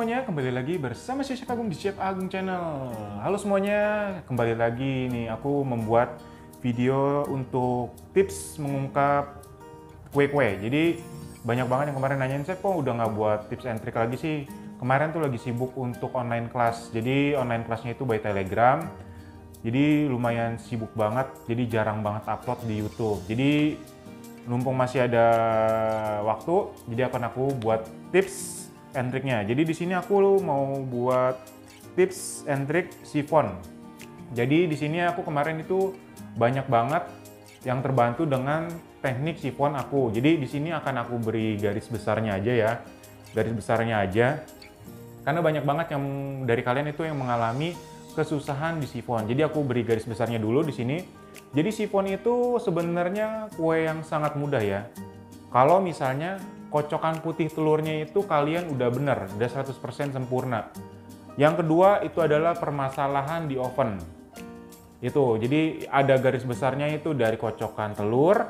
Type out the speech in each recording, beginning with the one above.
semuanya, kembali lagi bersama si Chef Agung di Chef Agung Channel. Halo semuanya, kembali lagi nih aku membuat video untuk tips mengungkap kue-kue. Jadi banyak banget yang kemarin nanyain, Chef kok udah nggak buat tips and trick lagi sih? Kemarin tuh lagi sibuk untuk online class. Jadi online classnya itu by Telegram. Jadi lumayan sibuk banget, jadi jarang banget upload di YouTube. Jadi mumpung masih ada waktu, jadi akan aku buat tips and tricknya. Jadi di sini aku mau buat tips and trick chiffon. Jadi di sini aku kemarin itu banyak banget yang terbantu dengan teknik chiffon aku. Jadi di sini akan aku beri garis besarnya aja ya, garis besarnya aja. Karena banyak banget yang dari kalian itu yang mengalami kesusahan di chiffon. Jadi aku beri garis besarnya dulu di sini. Jadi chiffon itu sebenarnya kue yang sangat mudah ya. Kalau misalnya kocokan putih telurnya itu kalian udah bener, udah 100% sempurna. Yang kedua itu adalah permasalahan di oven. Itu, jadi ada garis besarnya itu dari kocokan telur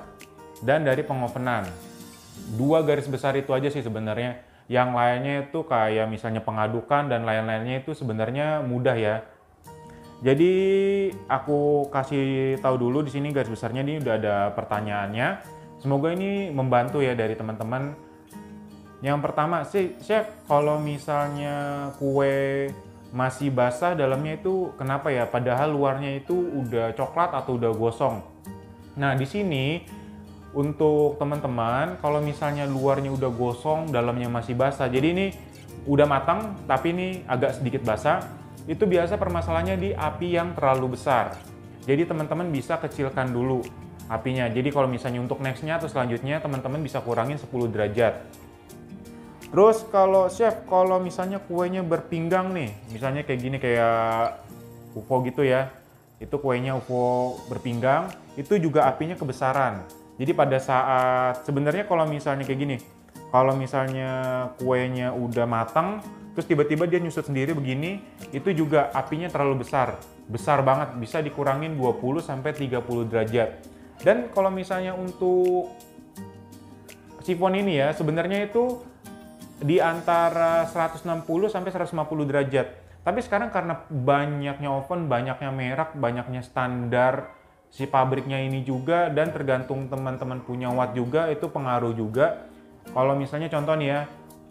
dan dari pengovenan. Dua garis besar itu aja sih sebenarnya. Yang lainnya itu kayak misalnya pengadukan dan lain-lainnya itu sebenarnya mudah ya. Jadi aku kasih tahu dulu di sini garis besarnya, ini udah ada pertanyaannya. Semoga ini membantu ya dari teman-teman. Yang pertama sih, Chef, kalau misalnya kue masih basah dalamnya itu kenapa ya? Padahal luarnya itu udah coklat atau udah gosong. Nah, di sini untuk teman-teman, kalau misalnya luarnya udah gosong, dalamnya masih basah. Jadi ini udah matang, tapi ini agak sedikit basah. Itu biasa permasalahannya di api yang terlalu besar. Jadi teman-teman bisa kecilkan dulu apinya. Jadi kalau misalnya untuk nextnya atau selanjutnya, teman-teman bisa kurangin 10 derajat. Terus kalau Chef, kalau misalnya kuenya berpinggang nih, misalnya kayak gini, kayak UFO gitu ya, itu kuenya UFO berpinggang, itu juga apinya kebesaran. Jadi pada saat, sebenarnya kalau misalnya kayak gini, kalau misalnya kuenya udah matang, terus tiba-tiba dia nyusut sendiri begini, itu juga apinya terlalu besar. Besar banget, bisa dikurangin 20-30 derajat. Dan kalau misalnya untuk chiffon ini ya, sebenarnya itu di antara 160 sampai 150 derajat. Tapi sekarang karena banyaknya oven, banyaknya merek, banyaknya standar si pabriknya ini juga, dan tergantung teman-teman punya watt juga, itu pengaruh juga. Kalau misalnya contoh nih ya,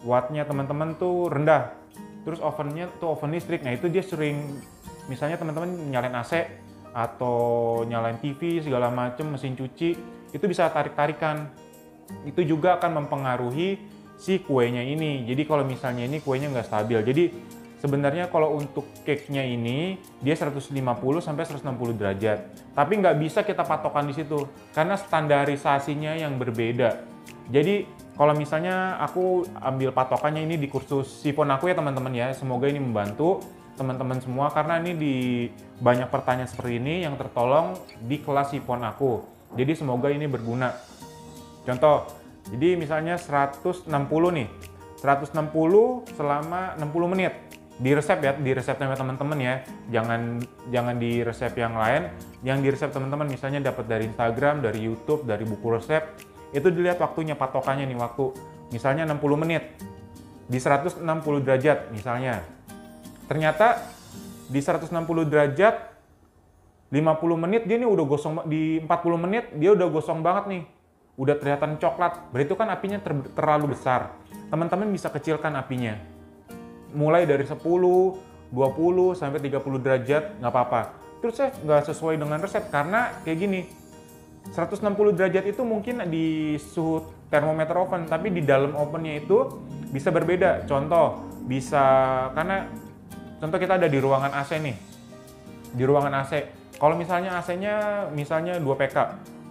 wattnya teman-teman tuh rendah, terus ovennya tuh oven listrik, nah itu dia sering, misalnya teman-teman nyalain AC atau nyalain TV segala macem, mesin cuci, itu bisa tarik-tarikan. Itu juga akan mempengaruhi si kuenya ini. Jadi kalau misalnya ini kuenya nggak stabil. Jadi sebenarnya kalau untuk cake-nya ini dia 150 sampai 160 derajat. Tapi nggak bisa kita patokan di situ karena standarisasinya yang berbeda. Jadi kalau misalnya aku ambil patokannya ini di kursus chiffon aku ya teman-teman ya. Semoga ini membantu teman-teman semua karena ini di banyak pertanyaan seperti ini yang tertolong di kelas chiffon aku. Jadi semoga ini berguna. Contoh, jadi misalnya 160 nih, 160 selama 60 menit. Di resep ya, di resepnya teman-teman ya. Jangan di resep yang lain. Yang di resep teman-teman misalnya dapat dari Instagram, dari YouTube, dari buku resep. Itu dilihat waktunya, patokannya nih waktu. Misalnya 60 menit. Di 160 derajat misalnya. Ternyata di 160 derajat 50 menit dia nih udah gosong, di 40 menit dia udah gosong banget nih. Udah kelihatan coklat, berarti kan apinya terlalu besar. Teman-teman bisa kecilkan apinya. Mulai dari 10, 20, sampai 30 derajat, nggak apa-apa. Terus saya nggak sesuai dengan resep, karena kayak gini, 160 derajat itu mungkin di suhu termometer oven, tapi di dalam ovennya itu bisa berbeda. Contoh, karena contoh kita ada di ruangan AC nih. Di ruangan AC, kalau misalnya AC-nya misalnya 2 PK,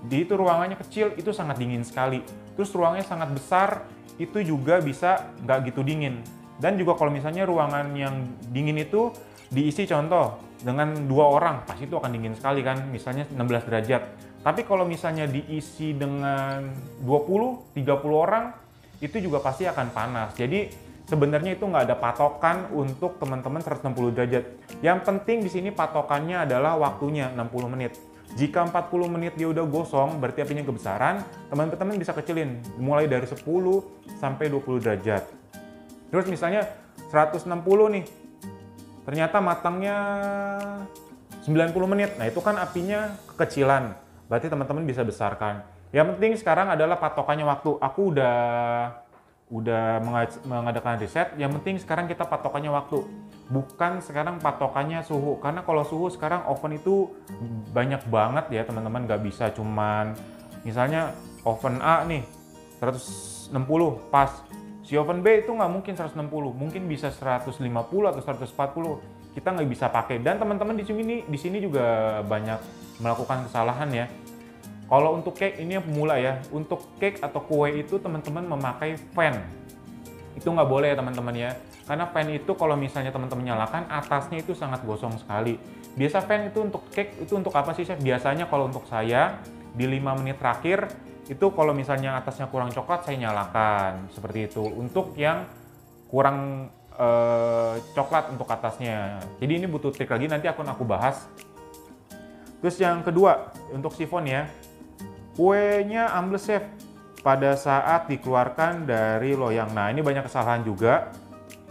di itu ruangannya kecil, itu sangat dingin sekali. Terus ruangannya sangat besar, itu juga bisa nggak gitu dingin. Dan juga kalau misalnya ruangan yang dingin itu diisi contoh dengan 2 orang, pasti itu akan dingin sekali kan, misalnya 16 derajat. Tapi kalau misalnya diisi dengan 20-30 orang, itu juga pasti akan panas. Jadi sebenarnya itu nggak ada patokan untuk teman-teman 160 derajat. Yang penting di sini patokannya adalah waktunya 60 menit. Jika 40 menit dia udah gosong, berarti apinya kebesaran, teman-teman bisa kecilin mulai dari 10 sampai 20 derajat. Terus misalnya 160 nih. Ternyata matangnya 90 menit. Nah, itu kan apinya kekecilan. Berarti teman-teman bisa besarkan. Yang penting sekarang adalah patokannya waktu. Aku udah mengadakan riset. Yang penting sekarang kita patokannya waktu. Bukan sekarang patokannya suhu. Karena kalau suhu sekarang oven itu banyak banget ya teman-teman. Nggak bisa cuman misalnya oven A nih 160 pas. Si oven B itu nggak mungkin 160, mungkin bisa 150 atau 140. Kita nggak bisa pakai. Dan teman-teman di sini juga banyak melakukan kesalahan ya. Kalau untuk cake ini yang pemula ya. Untuk cake atau kue itu teman-teman memakai fan. Itu nggak boleh ya teman-teman ya. Karena fan itu kalau misalnya teman-teman nyalakan, atasnya itu sangat gosong sekali. Biasa fan itu untuk cake itu untuk apa sih chef? Biasanya kalau untuk saya di 5 menit terakhir itu kalau misalnya atasnya kurang coklat saya nyalakan seperti itu. Untuk yang kurang coklat untuk atasnya. Jadi ini butuh trik lagi, nanti akan aku bahas. Terus yang kedua untuk sifon ya, kuenya ambles chef pada saat dikeluarkan dari loyang. Nah ini banyak kesalahan juga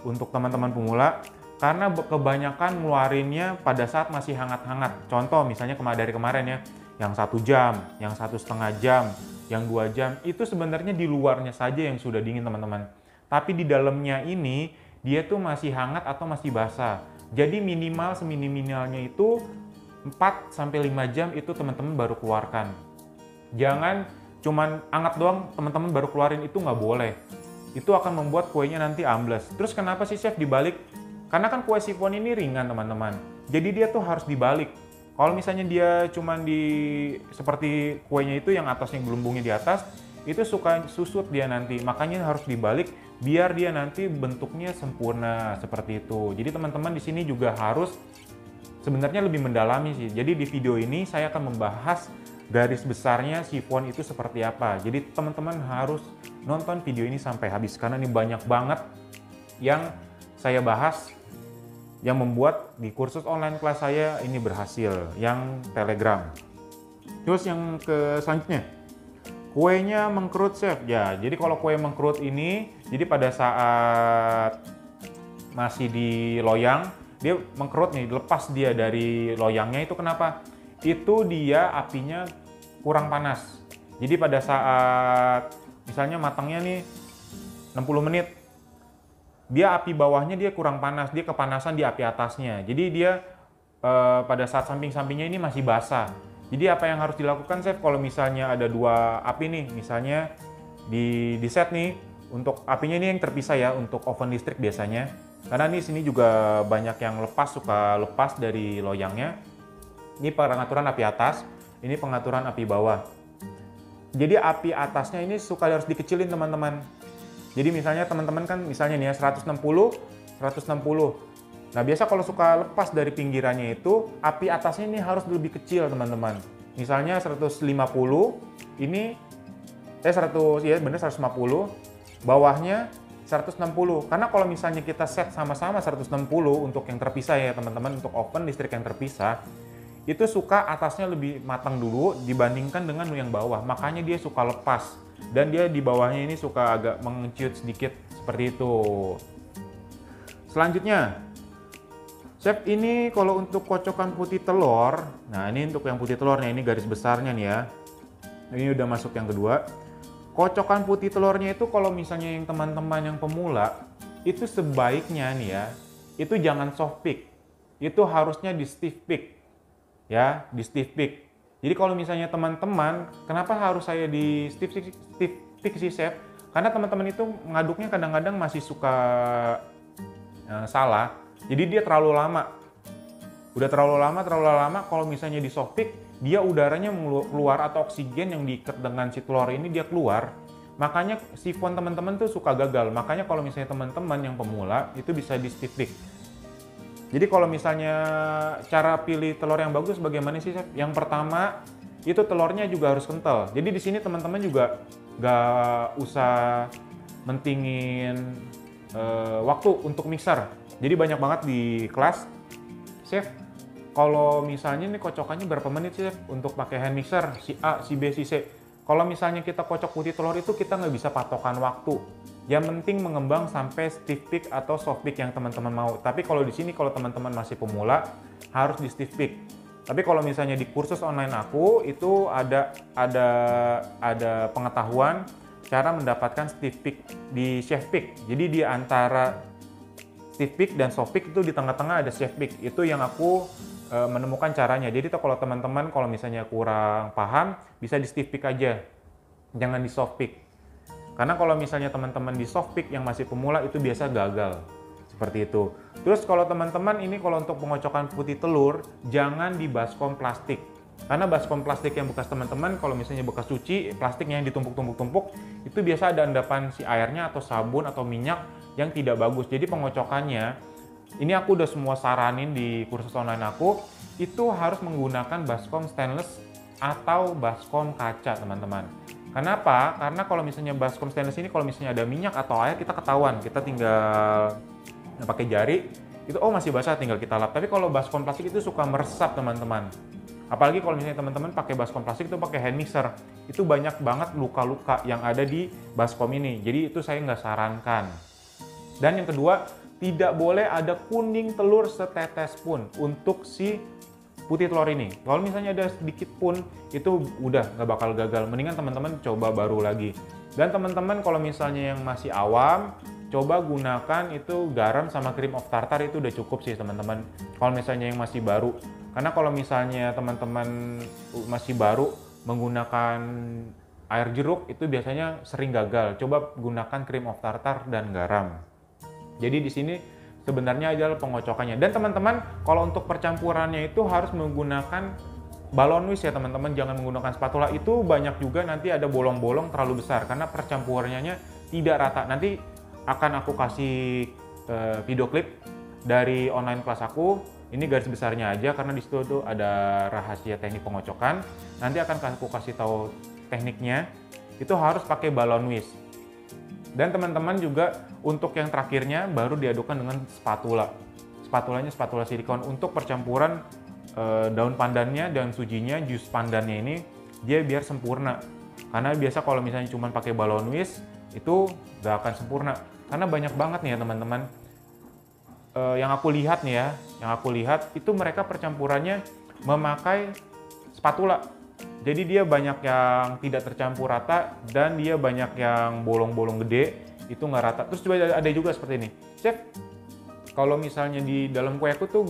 untuk teman-teman pemula karena kebanyakan ngeluarinnya pada saat masih hangat-hangat. Contoh misalnya dari kemarin ya, yang 1 jam, yang 1,5 jam, yang 2 jam, itu sebenarnya di luarnya saja yang sudah dingin teman-teman. Tapi di dalamnya ini, dia tuh masih hangat atau masih basah. Jadi minimal seminimalnya itu 4-5 jam itu teman-teman baru keluarkan. Jangan cuman hangat doang teman-teman baru keluarin, itu nggak boleh. Itu akan membuat kuenya nanti ambles. Terus kenapa sih chef dibalik? Karena kan kue sifon ini ringan teman-teman. Jadi dia tuh harus dibalik. Kalau misalnya dia cuman seperti kuenya itu yang atasnya gelembungnya di atas, itu suka susut dia nanti. Makanya harus dibalik biar dia nanti bentuknya sempurna seperti itu. Jadi teman-teman di sini juga harus sebenarnya lebih mendalami sih. Jadi di video ini saya akan membahas garis besarnya sifon itu seperti apa. Jadi teman-teman harus nonton video ini sampai habis karena ini banyak banget yang saya bahas yang membuat di kursus online kelas saya ini berhasil, yang Telegram. Terus yang selanjutnya, kuenya mengkerut chef. Ya, jadi kalau kue mengkerut ini, jadi pada saat masih di loyang, dia mengkerut nih, lepas dia dari loyangnya itu kenapa? Itu dia apinya kurang panas. Jadi pada saat misalnya matangnya nih 60 menit, dia api bawahnya dia kurang panas, dia kepanasan di api atasnya. Jadi dia pada saat samping-sampingnya ini masih basah. Jadi apa yang harus dilakukan chef kalau misalnya ada 2 api nih, misalnya di set nih, untuk apinya ini yang terpisah ya untuk oven listrik biasanya. Karena di sini juga banyak yang suka lepas dari loyangnya. Ini pengaturan api atas, ini pengaturan api bawah. Jadi api atasnya ini harus dikecilin teman-teman. Jadi misalnya teman-teman kan misalnya nih ya 160. Nah biasa kalau suka lepas dari pinggirannya itu api atasnya ini harus lebih kecil teman-teman. Misalnya 150 ini 100 ya benar 150, bawahnya 160. Karena kalau misalnya kita set sama-sama 160 untuk yang terpisah ya teman-teman, untuk oven listrik yang terpisah, itu suka atasnya lebih matang dulu dibandingkan dengan yang bawah. Makanya dia suka lepas. Dan dia di bawahnya ini suka agak mengecut sedikit seperti itu. Selanjutnya, chef ini kalau untuk kocokan putih telur, nah ini untuk yang putih telurnya ini garis besarnya nih ya. Ini udah masuk yang kedua. Kocokan putih telurnya itu kalau misalnya yang teman-teman yang pemula, itu sebaiknya nih ya, itu jangan soft pick. Itu harusnya di stiff pick. Ya, di stiff pick. Jadi kalau misalnya teman-teman, kenapa harus saya di stiff pick sih chef? Karena teman-teman itu ngaduknya kadang-kadang masih suka salah. Jadi dia terlalu lama. Udah terlalu lama kalau misalnya di soft pick, dia udaranya keluar atau oksigen yang diikat dengan si telur ini dia keluar. Makanya sifon teman-teman tuh suka gagal. Makanya kalau misalnya teman-teman yang pemula itu bisa di stiff pick. Jadi kalau misalnya cara pilih telur yang bagus bagaimana sih chef? Yang pertama itu telurnya juga harus kental. Jadi di sini teman-teman juga nggak usah mentingin waktu untuk mixer. Jadi banyak banget di kelas, chef kalau misalnya ini kocokannya berapa menit sih chef untuk pakai hand mixer si A, si B, si C. Kalau misalnya kita kocok putih telur itu kita nggak bisa patokan waktu. Yang penting mengembang sampai stiff peak atau soft peak yang teman-teman mau. Tapi kalau di sini kalau teman-teman masih pemula harus di stiff peak. Tapi kalau misalnya di kursus online aku itu ada pengetahuan cara mendapatkan stiff peak di chef peak. Jadi di antara stiff peak dan soft peak itu di tengah-tengah ada chef peak. Itu yang aku menemukan caranya. Jadi kalau teman-teman kalau misalnya kurang paham bisa di stiff peak aja. Jangan di soft peak. Karena kalau misalnya teman-teman di soft peak yang masih pemula itu biasa gagal. Seperti itu. Terus kalau teman-teman ini kalau untuk pengocokan putih telur, jangan di baskom plastik. Karena baskom plastik yang bekas teman-teman, kalau misalnya bekas cuci, plastiknya yang ditumpuk-tumpuk-tumpuk, itu biasa ada endapan si airnya atau sabun atau minyak yang tidak bagus. Jadi pengocokannya, ini aku udah semua saranin di kursus online aku, itu harus menggunakan baskom stainless atau baskom kaca, teman-teman. Kenapa? Karena kalau misalnya baskom stainless ini kalau misalnya ada minyak atau air kita ketahuan, kita tinggal pakai jari, itu masih basah tinggal kita lap. Tapi kalau baskom plastik itu suka meresap, teman-teman. Apalagi kalau misalnya teman-teman pakai baskom plastik itu pakai hand mixer, itu banyak banget luka-luka yang ada di baskom ini. Jadi itu saya nggak sarankan. Dan yang kedua, tidak boleh ada kuning telur setetes pun untuk si putih telur ini. Kalau misalnya ada sedikit pun, itu udah nggak bakal gagal. Mendingan teman-teman coba baru lagi. Dan teman-teman kalau misalnya yang masih awam, coba gunakan itu garam sama cream of tartar, itu udah cukup sih teman-teman. Kalau misalnya yang masih baru. Karena kalau misalnya teman-teman masih baru menggunakan air jeruk, itu biasanya sering gagal. Coba gunakan cream of tartar dan garam. Jadi di sini sebenarnya adalah pengocokannya. Dan teman-teman, kalau untuk percampurannya itu harus menggunakan balon whisk ya teman-teman, jangan menggunakan spatula. Itu banyak juga nanti ada bolong-bolong terlalu besar karena percampurannya tidak rata. Nanti akan aku kasih video klip dari online kelas aku. Ini garis besarnya aja karena di situ tuh ada rahasia teknik pengocokan. Nanti akan aku kasih tahu tekniknya. Itu harus pakai balon whisk. Dan teman-teman juga untuk yang terakhirnya baru diadukan dengan spatula. Spatulanya spatula silikon untuk percampuran daun pandannya dan sujinya, jus pandannya ini dia biar sempurna. Karena biasa kalau misalnya cuma pakai balon whisk itu nggak akan sempurna. Karena banyak banget nih ya teman-teman. Yang aku lihat nih ya, itu mereka percampurannya memakai spatula. Jadi dia banyak yang tidak tercampur rata dan dia banyak yang bolong-bolong gede, itu nggak rata. Terus juga ada juga seperti ini. Chef, kalau misalnya di dalam kue aku tuh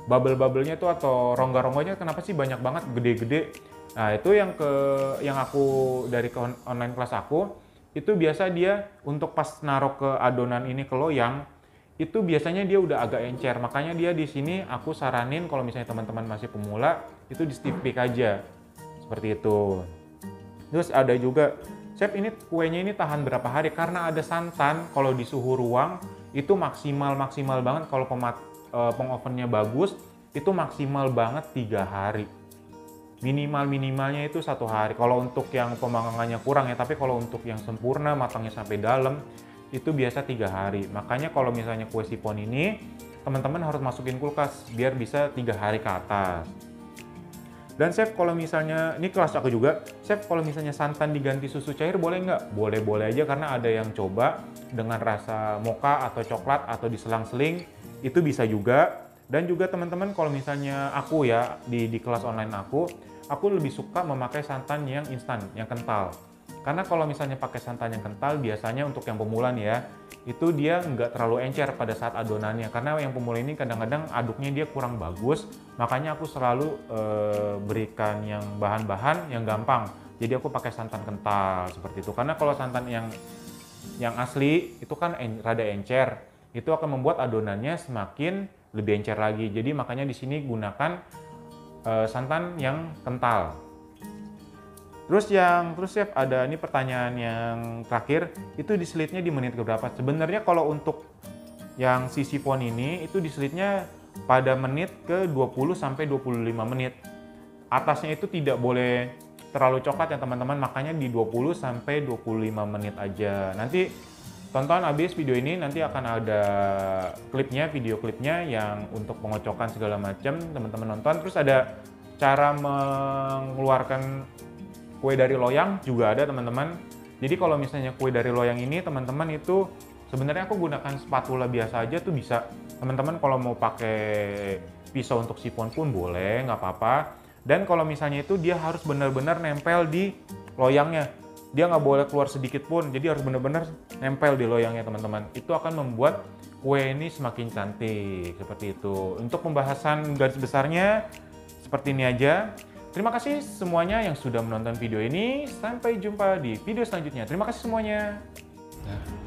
bubble-bubblenya tuh atau rongga-rongganya kenapa sih banyak banget gede-gede? Nah itu yang aku dari online kelas aku, itu biasa dia untuk pas naruh ke adonan ini ke loyang, itu biasanya dia udah agak encer. Makanya dia di sini aku saranin kalau misalnya teman-teman masih pemula, itu di stiff peak aja. Seperti itu. Terus ada juga, chef ini kuenya ini tahan berapa hari? Karena ada santan, kalau di suhu ruang itu maksimal banget. Kalau pengovennya bagus, itu maksimal banget 3 hari. Minimalnya itu 1 hari. Kalau untuk yang pemanggangannya kurang ya, tapi kalau untuk yang sempurna, matangnya sampai dalam, itu biasa 3 hari. Makanya kalau misalnya kue sipon ini, teman-teman harus masukin kulkas biar bisa 3 hari ke atas. Dan chef kalau misalnya, ini kelas aku juga, chef kalau misalnya santan diganti susu cair boleh nggak? Boleh-boleh aja karena ada yang coba dengan rasa mocha atau coklat atau diselang-seling, itu bisa juga. Dan juga teman-teman kalau misalnya aku ya, di kelas online aku lebih suka memakai santan yang instan, yang kental. Karena kalau misalnya pakai santan yang kental, biasanya untuk yang pemula nih ya, itu dia nggak terlalu encer pada saat adonannya. Karena yang pemula ini kadang-kadang aduknya dia kurang bagus, makanya aku selalu berikan yang bahan-bahan yang gampang. Jadi aku pakai santan kental seperti itu. Karena kalau santan yang asli itu kan rada encer, itu akan membuat adonannya semakin lebih encer lagi. Jadi makanya di sini gunakan santan yang kental. Terus chef ada ini pertanyaan yang terakhir, itu diselitnya di menit keberapa? Sebenarnya kalau untuk yang si sipon ini itu diselitnya pada menit ke 20 sampai 25 menit. Atasnya itu tidak boleh terlalu coklat ya teman-teman, makanya di 20 sampai 25 menit aja. Nanti tonton habis video ini, nanti akan ada klipnya, video klipnya yang untuk pengocokan segala macam, teman-teman nonton. Terus ada cara mengeluarkan kue dari loyang juga ada teman-teman. Di Jadi kalau misalnya kue dari loyang ini teman-teman itu sebenarnya aku gunakan spatula biasa aja tuh bisa. Teman-teman kalau mau pakai pisau untuk sipon pun boleh, nggak apa-apa. Dan kalau misalnya itu dia harus benar-benar nempel di loyangnya. Dia nggak boleh keluar sedikit pun, jadi harus benar-benar nempel di loyangnya teman-teman. Itu akan membuat kue ini semakin cantik, seperti itu. Untuk pembahasan garis besarnya, seperti ini aja. Terima kasih semuanya yang sudah menonton video ini. Sampai jumpa di video selanjutnya. Terima kasih semuanya. Nah.